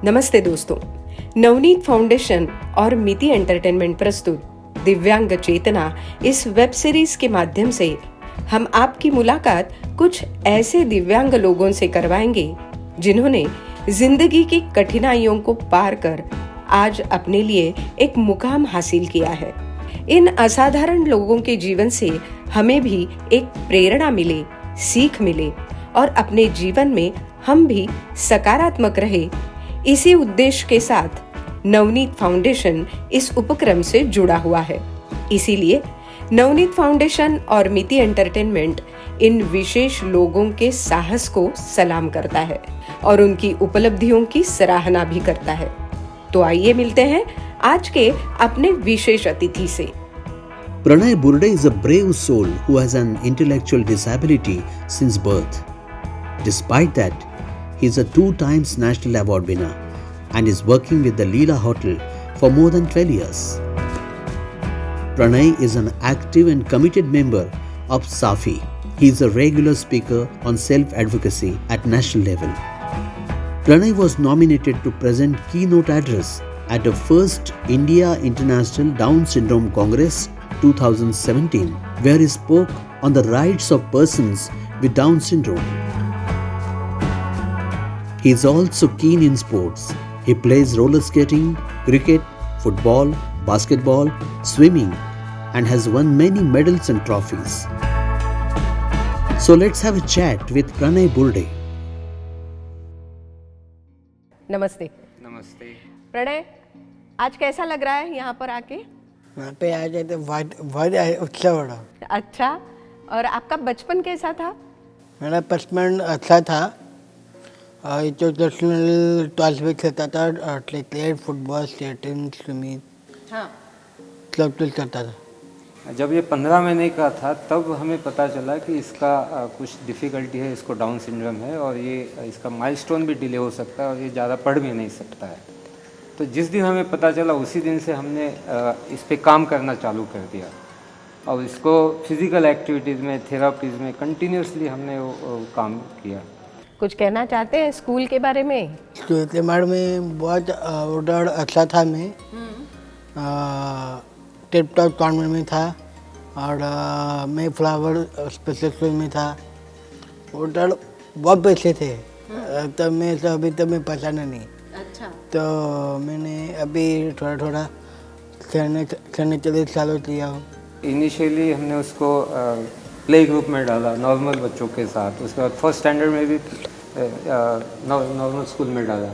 नमस्ते दोस्तों, नवनीत फाउंडेशन और मिति एंटरटेनमेंट प्रस्तुत दिव्यांग चेतना इस वेब सीरीज के माध्यम से हम आपकी मुलाकात कुछ ऐसे दिव्यांग लोगों से करवाएंगे जिन्होंने जिंदगी की कठिनाइयों को पार कर आज अपने लिए एक मुकाम हासिल किया है। इन असाधारण लोगों के जीवन से हमें भी एक प्रेरणा मिले, सीख मिले और अपने जीवन में हम भी सकारात्मक रहे, इसी उद्देश्य के साथ नवनीत फाउंडेशन इस उपक्रम से जुड़ा हुआ है। इसीलिए नवनीत फाउंडेशन और मिति एंटरटेनमेंट इन विशेष लोगों के साहस को सलाम करता है और उनकी उपलब्धियों की सराहना भी करता है। तो आइए मिलते हैं आज के अपने विशेष अतिथि से। Pranay Burde is a brave soul who has an intellectual disability since birth. Despite that, he is a 2 times national award winner and is working with the Leela Hotel for more than 12 years. Pranay is an active and committed member of SAFI. He is a regular speaker on self-advocacy at national level. Pranay was nominated to present keynote address at the first India International Down Syndrome Congress 2017, where he spoke on the rights of persons with Down syndrome. He is also keen in sports. He plays roller skating, cricket, football, basketball, swimming, and has won many medals and trophies. So let's have a chat with Pranay Burde. नमस्ते। नमस्ते। प्रणय, आज कैसा लग रहा है यहाँ पर आके? यहाँ पे आ जाए तो बहुत अच्छा बड़ा। अच्छा, और आपका बचपन कैसा था? मेरा बचपन अच्छा था। इंटरनेशनल 12 में खेलता था, क्रिकेट, फुटबॉल, स्केटिंग, स्विमिंग, हाँ। सब कुछ करता था। जब ये 15 महीने का था तब हमें पता चला कि इसका कुछ डिफ़िकल्टी है, इसको डाउन सिंड्रोम है और ये इसका माइलस्टोन भी डिले हो सकता है और ये ज़्यादा पढ़ भी नहीं सकता है। तो जिस दिन हमें पता चला उसी दिन से हमने इस पे काम करना चालू कर दिया और इसको फिज़िकल एक्टिविटीज़ में, थेरापीज़ में कंटिन्यूसली हमने वो काम किया। कुछ कहना चाहते हैं स्कूल के बारे में? स्कूल के बारे में बहुत उधर अच्छा था। मैं टिप टॉप कॉर्नर में था और मैं फ्लावर स्पेशल स्कूल में था। उधर बहुत पैसे थे, तब मैं अभी तक मैं पहचाना नहीं। अच्छा। तो मैंने अभी थोड़ा थोड़ा खेलने के लिए चालू किया हूँ। इनिशियली हमने उसको प्ले ग्रुप में डाला नॉर्मल बच्चों के साथ, उसके बाद फर्स्ट स्टैंडर्ड में भी नॉर्मल स्कूल में डाला।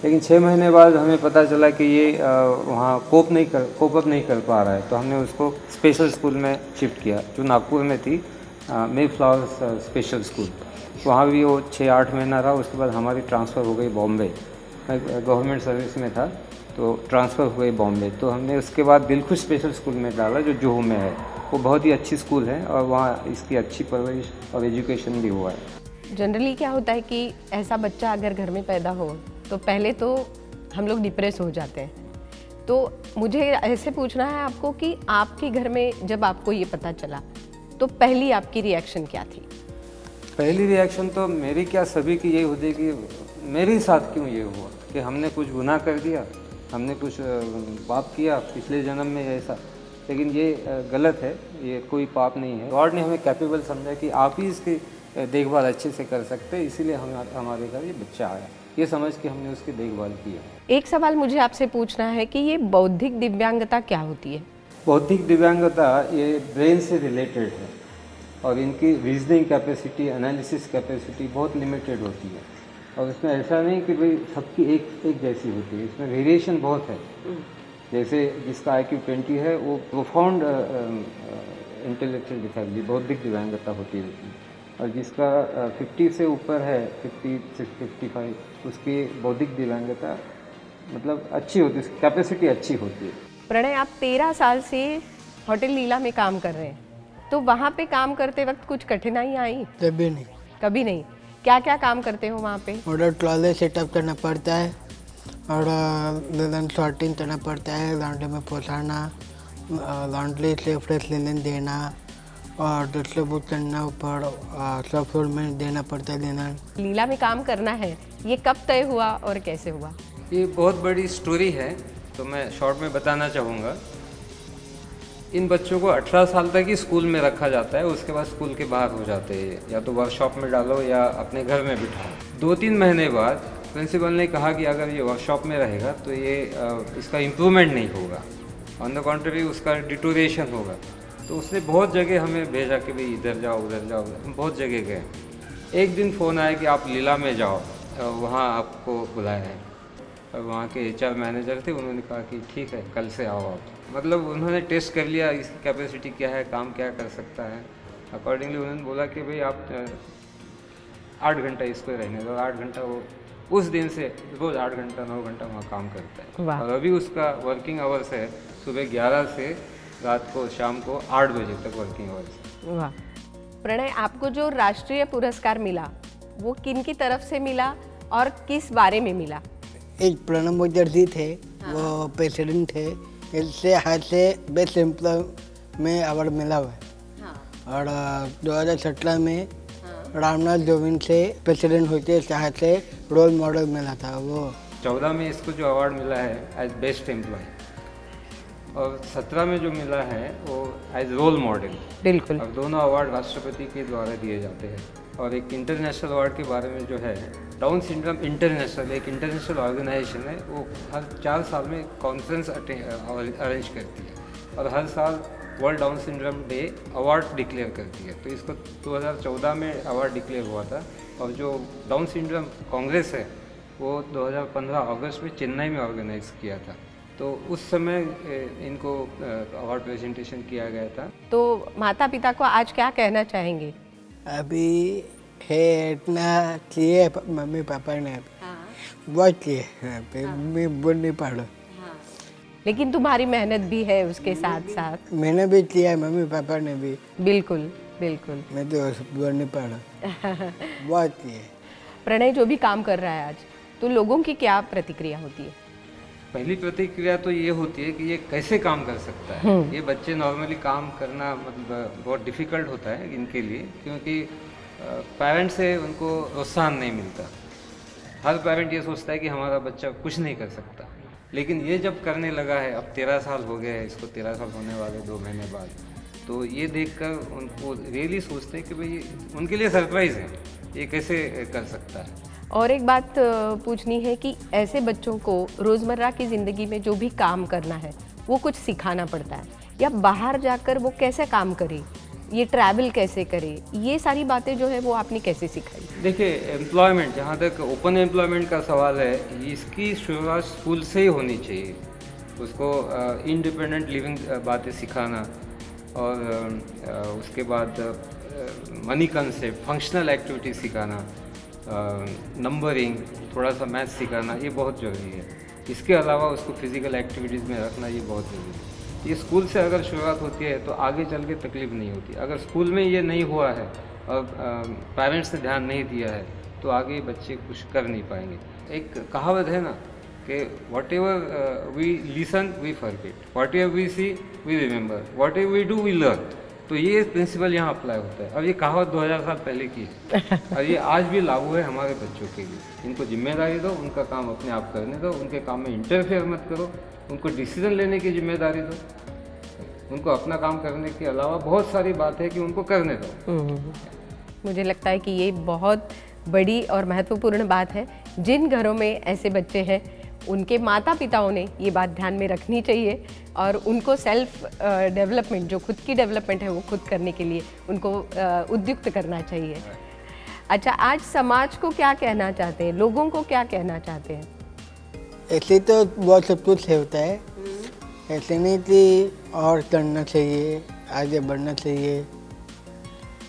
लेकिन 6 महीने बाद हमें पता चला कि ये वहाँ कोप अप नहीं कर पा रहा है, तो हमने उसको स्पेशल स्कूल में शिफ्ट किया जो नागपुर में थी, मे फ्लावर स्पेशल स्कूल। वहाँ भी वो 6-8 महीना रहा। उसके बाद हमारी ट्रांसफ़र हो गई बॉम्बे। मैं गवर्नमेंट सर्विस में था तो ट्रांसफ़र हो गई बॉम्बे। तो हमने उसके बाद दिलखुश स्पेशल स्कूल में डाला जो जुहू में है। वो बहुत ही अच्छी स्कूल है और वहाँ इसकी अच्छी परवरिश और एजुकेशन भी हुआ है। जनरली क्या होता है कि ऐसा बच्चा अगर घर में पैदा हो तो पहले तो हम लोग डिप्रेस हो जाते हैं। तो मुझे ऐसे पूछना है आपको कि आपके घर में जब आपको ये पता चला तो पहली आपकी रिएक्शन क्या थी? पहली रिएक्शन तो मेरी क्या सभी की यही होती कि मेरे साथ क्यों ये हुआ, कि हमने कुछ गुनाह कर दिया, हमने कुछ पाप किया पिछले जन्म में ऐसा। लेकिन ये गलत है, ये कोई पाप नहीं है। गॉड ने हमें कैपेबल समझा कि आप ही इसकी देखभाल अच्छे से कर सकते हैं, इसीलिए हमारे घर ये बच्चा आया। ये समझ के हमने उसकी देखभाल की है। एक सवाल मुझे आपसे पूछना है कि ये बौद्धिक दिव्यांगता क्या होती है? बौद्धिक दिव्यांगता ये ब्रेन से रिलेटेड है और इनकी रीजनिंग कैपेसिटी, एनालिसिस कैपेसिटी बहुत लिमिटेड होती है। और इसमें ऐसा नहीं कि भाई सबकी एक जैसी होती है, इसमें वेरिएशन बहुत है। जैसे जिसका IQ 20 है वो प्रोफाउंड इंटेलेक्चुअल डिसेबिलिटी, बौद्धिक दिव्यांगता होती है, और जिसका 50 से ऊपर है, 55, उसकी बौद्धिक दिव्यांगता मतलब अच्छी होती है, कैपेसिटी अच्छी होती है। प्रणय, आप 13 साल से होटल लीला में काम कर रहे हैं, तो वहाँ पे काम करते वक्त कुछ कठिनाई आई? कभी नहीं। कभी नहीं? क्या क्या काम करते हो वहाँ पे? उधर टॉयलेट सेटअप करना पड़ता है और लिनन सॉर्टिंग करना पड़ता है, लॉन्ड्री में पहुँचाना, लॉन्ड्री से फ्रेश लिनन देना और डिस्ट्रीब्यूट करना, ऊपर सब फ्लोर में देना पड़ता है लिनन। लीला में काम करना है, ये कब तय हुआ और कैसे हुआ? ये बहुत बड़ी स्टोरी है, तो मैं शॉर्ट में बताना चाहूँगा। इन बच्चों को 18 साल तक ही स्कूल में रखा जाता है, उसके बाद स्कूल के बाहर हो जाते हैं, या तो वर्कशॉप में डालो या अपने घर में बिठाओ। 2-3 महीने बाद प्रिंसिपल ने कहा कि अगर ये वर्कशॉप में रहेगा तो ये इसका इम्प्रूवमेंट नहीं होगा, ऑन द कॉन्ट्री उसका डिटोरेशन होगा। तो उसने बहुत जगह हमें भेजा कि भाई इधर जाओ उधर जाओ, हम बहुत जगह गए। एक दिन फ़ोन आया कि आप लीला में जाओ, वहाँ आपको बुलाया है। और वहाँ के HR मैनेजर थे, उन्होंने कहा कि ठीक है कल से आओ आप। मतलब उन्होंने टेस्ट कर लिया इसकी कैपेसिटी क्या है, काम क्या कर सकता है। अकॉर्डिंगली उन्होंने बोला कि भाई आप 8 घंटा इसको रहने दो। 8 घंटा वो उस दिन से रोज़ 8 घंटा 9 घंटा वहाँ काम करता है। वाह। और अभी उसका वर्किंग आवर्स है सुबह 11 से रात को शाम को 8 बजे तक वर्किंग आवर्स। वाह। प्रणय, आपको जो राष्ट्रीय पुरस्कार मिला वो किन की तरफ से मिला और किस बारे में मिला? एक प्रणब मुखर्जी थे, वो प्रेसिडेंट थे, इससे हाथ से बेस्ट एम्प्लॉय में अवार्ड मिला हुआ है। और 2017 में रामनाथ कोविंद से प्रेसिडेंट होते हाथ से रोल मॉडल मिला था। वो 14 में इसको जो अवार्ड मिला है एज बेस्ट एम्प्लॉय, और 17 में जो मिला है वो एज रोल मॉडल। बिल्कुल। और दोनों अवार्ड राष्ट्रपति के द्वारा दिए जाते हैं। और एक इंटरनेशनल अवार्ड के बारे में जो है, डाउन सिंड्रोम इंटरनेशनल एक इंटरनेशनल ऑर्गेनाइजेशन है, वो हर 4 साल में कॉन्फ्रेंस अरेंज करती है और हर साल world down syndrome day award declare करती है। तो इसको 2014 में अवार्ड डिक्लेयर हुआ था, और जो डाउन सिंड्रोम कांग्रेस है वो 2015 अगस्त में चेन्नई में ऑर्गेनाइज किया था। तो उस समय इनको अवार्ड प्रेजेंटेशन किया गया था। तो माता पिता को आज क्या कहना चाहेंगे? अभी है इतना किए मम्मी पापा ने, बहुत किए, मैं बोल नहीं पाड़ा। लेकिन तुम्हारी मेहनत भी है उसके साथ साथ। मैंने भी किया, मम्मी पापा ने भी। बिल्कुल बिल्कुल। मैं तो बोल नहीं पाड़ा, बहुत किए। प्रणय जो भी काम कर रहा है आज, तो लोगों की क्या प्रतिक्रिया होती है? पहली प्रतिक्रिया तो ये होती है कि ये कैसे काम कर सकता है। ये बच्चे नॉर्मली काम करना मतलब बहुत डिफ़िकल्ट होता है इनके लिए, क्योंकि पेरेंट्स से उनको प्रोत्साहन नहीं मिलता। हर पेरेंट ये सोचता है कि हमारा बच्चा कुछ नहीं कर सकता, लेकिन ये जब करने लगा है, अब 13 साल हो गए हैं इसको, 13 साल होने वाले 2 महीने बाद, तो ये देखकर उनको रियली सोचते हैं कि भाई उनके लिए सरप्राइज़ है, ये कैसे कर सकता है। और एक बात पूछनी है कि ऐसे बच्चों को रोज़मर्रा की ज़िंदगी में जो भी काम करना है वो कुछ सिखाना पड़ता है, या बाहर जाकर वो कैसे काम करे, ये ट्रैवल कैसे करे, ये सारी बातें जो है वो आपने कैसे सिखाई? देखिए, एम्प्लॉयमेंट, जहाँ तक ओपन एम्प्लॉयमेंट का सवाल है, इसकी शुरुआत स्कूल से ही होनी चाहिए। उसको इंडिपेंडेंट लिविंग बातें सिखाना, और उसके बाद मनी कंसेप्ट, फंक्शनल एक्टिविटीज सिखाना, नंबरिंग, थोड़ा सा मैथ सिखाना, ये बहुत ज़रूरी है। इसके अलावा उसको फिज़िकल एक्टिविटीज़ में रखना, ये बहुत ज़रूरी है। ये स्कूल से अगर शुरुआत होती है तो आगे चल के तकलीफ नहीं होती। अगर स्कूल में ये नहीं हुआ है और पेरेंट्स ने ध्यान नहीं दिया है तो आगे बच्चे कुछ कर नहीं पाएंगे। एक कहावत है ना कि whatever we listen we forget, whatever we see we remember, whatever we do we learn. तो ये प्रिंसिपल यहाँ अप्लाई होता है। अब ये कहावत 2000 साल पहले की है और ये आज भी लागू है हमारे बच्चों के लिए। इनको जिम्मेदारी दो, उनका काम अपने आप करने दो, उनके काम में इंटरफेयर मत करो, उनको डिसीजन लेने की जिम्मेदारी दो, उनको अपना काम करने के अलावा बहुत सारी बात है कि उनको करने दो। मुझे लगता है कि ये बहुत बड़ी और महत्वपूर्ण बात है। जिन घरों में ऐसे बच्चे हैं उनके माता पिताओं ने ये बात ध्यान में रखनी चाहिए और उनको सेल्फ डेवलपमेंट, जो खुद की डेवलपमेंट है वो खुद करने के लिए उनको उद्युक्त करना चाहिए। अच्छा, आज समाज को क्या कहना चाहते हैं, लोगों को क्या कहना चाहते हैं? ऐसे तो बहुत सब कुछ होता है, ऐसे नहीं कि और करना चाहिए, आगे बढ़ना चाहिए,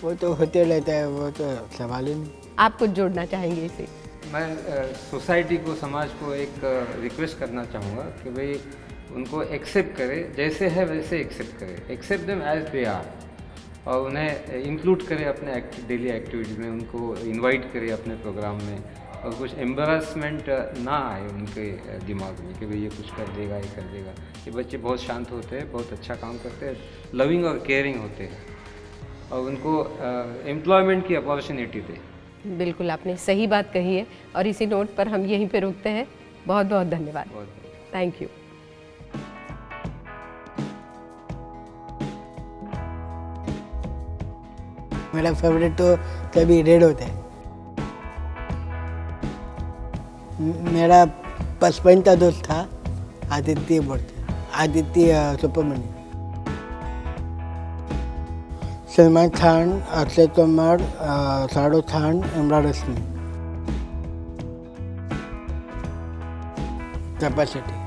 वो तो होते रहता है, वो तो सवाल ही नहीं। आप कुछ जोड़ना चाहेंगे इसे? मैं सोसाइटी को, समाज को एक रिक्वेस्ट करना चाहूँगा कि भाई उनको एक्सेप्ट करे, जैसे है वैसे एक्सेप्ट करे, accept them as they are, और उन्हें इंक्लूड करे अपने डेली एक्टिविटीज़ में, उनको इनवाइट करे अपने प्रोग्राम में, और कुछ एम्बेरसमेंट ना आए उनके दिमाग में कि भाई ये कुछ कर देगा, ये कर देगा। ये बच्चे बहुत शांत होते हैं, बहुत अच्छा काम करते हैं, लविंग और केयरिंग होते हैं, और उनको एम्प्लॉयमेंट की अपॉर्चुनिटी दे। बिल्कुल, आपने सही बात कही है और इसी नोट पर हम यहीं पे रुकते हैं। बहुत बहुत धन्यवाद. बहुत थैंक यू. मेरा फेवरेट तो कभी रेड होता है. मेरा बचपन का दोस्त था आदित्य बोलते, आदित्य सुब्रमण्यम. सलमान खान, अक्षय कुमार, शाहरुख खान, इमरान हाशमी. कैपेसिटी